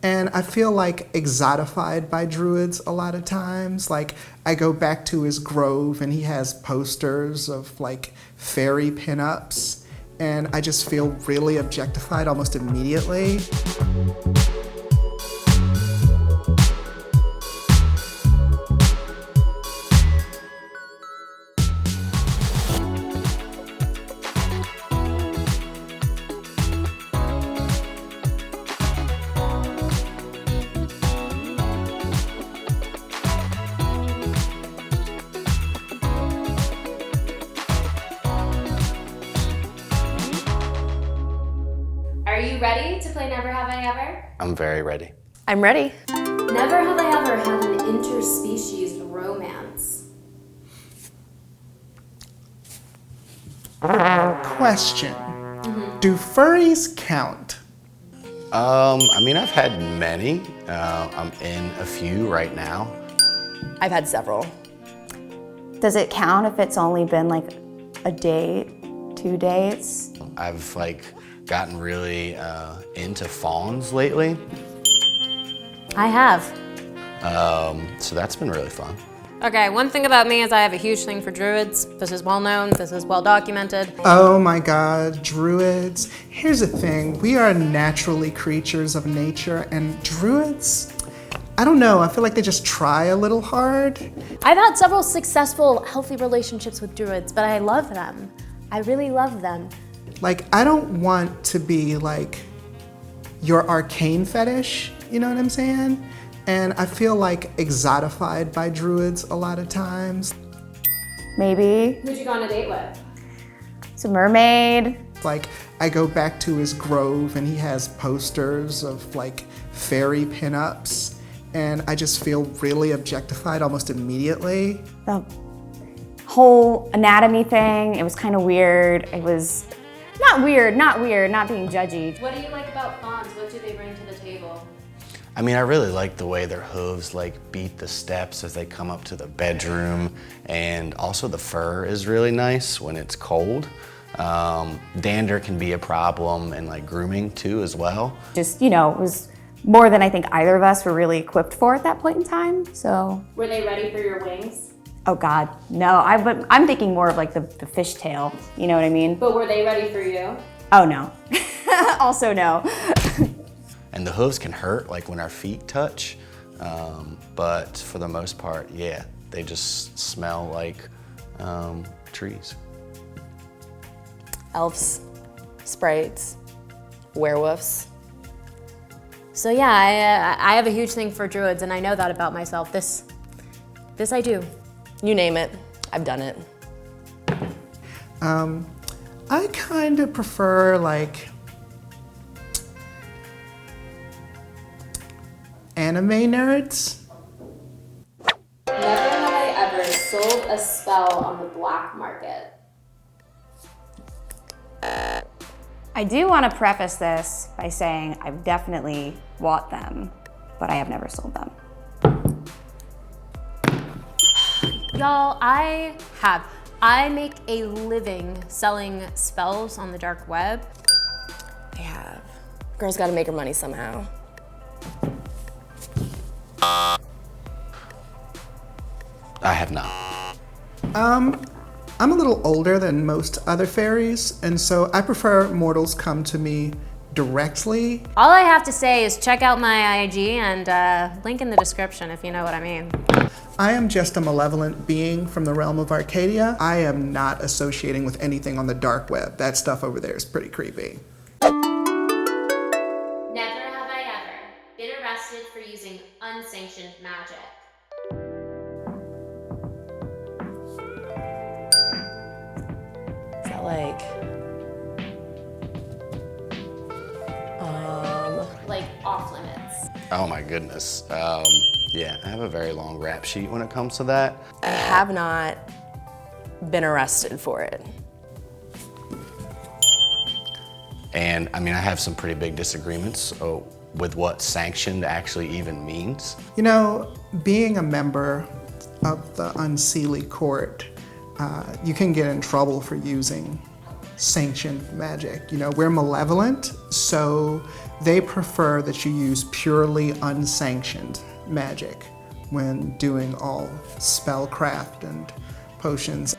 And I feel like exotified by druids a lot of times. Like I go back to his grove and he has posters of like fairy pinups, and I just feel really objectified almost immediately. Are you ready to play Never Have I Ever? I'm very ready. I'm ready. Never have I ever had an interspecies romance. Question. Do furries count? I mean, I've had many. I'm in a few right now. I've had several. Does it count if it's only been like a date, 2 dates? I've gotten really into fawns lately. I have. So that's been really fun. Okay, one thing about me is I have a huge thing for druids. This is well known, this is well documented. Oh my God, druids. Here's the thing, we are naturally creatures of nature, and druids, I don't know, I feel like they just try a little hard. I've had several successful, healthy relationships with druids, but I love them. I really love them. Like, I don't want to be like your arcane fetish, you know what I'm saying? And I feel like exotified by druids a lot of times. Maybe. Who'd you go on a date with? It's a mermaid. Like, I go back to his grove and he has posters of like fairy pinups, and I just feel really objectified almost immediately. The whole anatomy thing, it was kind of weird. It was not weird, not being judgy. What do you like about fawns? What do they bring to the table? I mean, I really like the way their hooves beat the steps as they come up to the bedroom, and also the fur is really nice when it's cold. Dander can be a problem in grooming too as well. Just, it was more than I think either of us were really equipped for at that point in time, so. Were they ready for your wings? Oh God, no, I'm thinking more of the fishtail, you know what I mean? But were they ready for you? Oh no, also no. And the hooves can hurt when our feet touch, but for the most part, yeah, they just smell like trees. Elves, sprites, werewolves. So yeah, I have a huge thing for druids, and I know that about myself. This I do. You name it, I've done it. I kind of prefer anime nerds. Never have I ever sold a spell on the black market. I do want to preface this by saying I've definitely bought them, but I have never sold them. Y'all, I make a living selling spells on the dark web. They have. Girl's gotta make her money somehow. I have not. I'm a little older than most other fairies, and so I prefer mortals come to me directly. All I have to say is check out my IG and link in the description if you know what I mean. I am just a malevolent being from the realm of Arcadia. I am not associating with anything on the dark web. That stuff over there is pretty creepy. Never have I ever been arrested for using unsanctioned magic. Is that like off limits? Oh my goodness. Yeah, I have a very long rap sheet when it comes to that. I have not been arrested for it. And I mean, I have some pretty big disagreements with what sanctioned actually even means. You know, being a member of the Unseelie Court, you can get in trouble for using sanctioned magic. You know, we're malevolent, so they prefer that you use purely unsanctioned magic when doing all spellcraft and potions.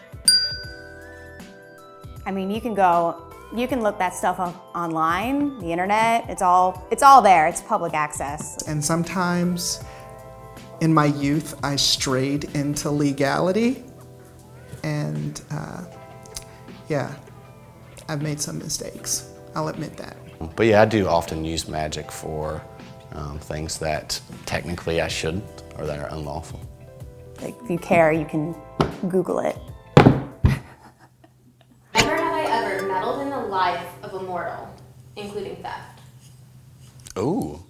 I mean, you can look that stuff up online, the internet, it's all there, it's public access. And sometimes in my youth, I strayed into legality, and yeah, I've made some mistakes. I'll admit that. But yeah, I do often use magic for things that technically I shouldn't or that are unlawful. Like, if you care, you can Google it. Never have I ever meddled in the life of a mortal, including theft. Ooh,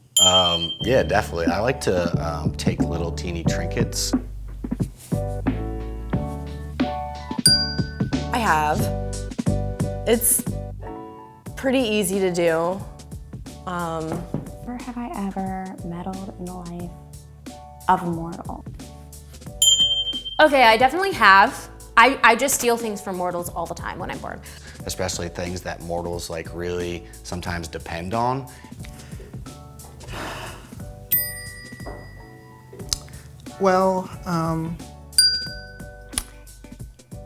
yeah, definitely. I like to take little teeny trinkets. I have. It's pretty easy to do. Never have I ever meddled in the life of a mortal. Okay, I definitely have. I just steal things from mortals all the time when I'm bored. Especially things that mortals like really sometimes depend on. Well,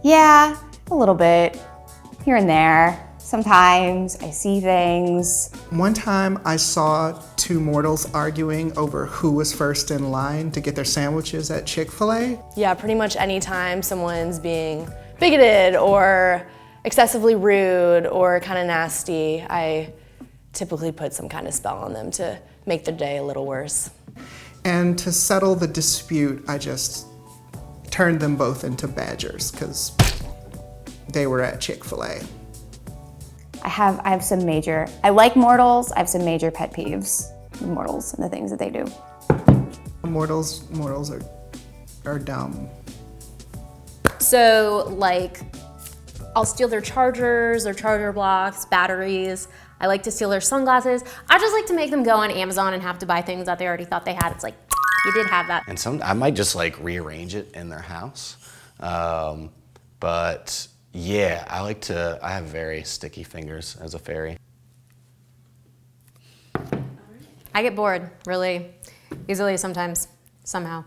Yeah, a little bit, here and there. Sometimes I see things. one time I saw two mortals arguing over who was first in line to get their sandwiches at Chick-fil-A. Yeah, pretty much any time someone's being bigoted or excessively rude or kind of nasty, I typically put some kind of spell on them to make their day a little worse. And to settle the dispute, I just turned them both into badgers because they were at Chick-fil-A. I like mortals, I have some major pet peeves with mortals and the things that they do. Mortals are dumb. So, like, I'll steal their chargers, their charger blocks, batteries. I like to steal their sunglasses. I just like to make them go on Amazon and have to buy things that they already thought they had. It's like, you did have that. And I might just like rearrange it in their house. But yeah, I have very sticky fingers as a fairy. I get bored really easily sometimes, somehow.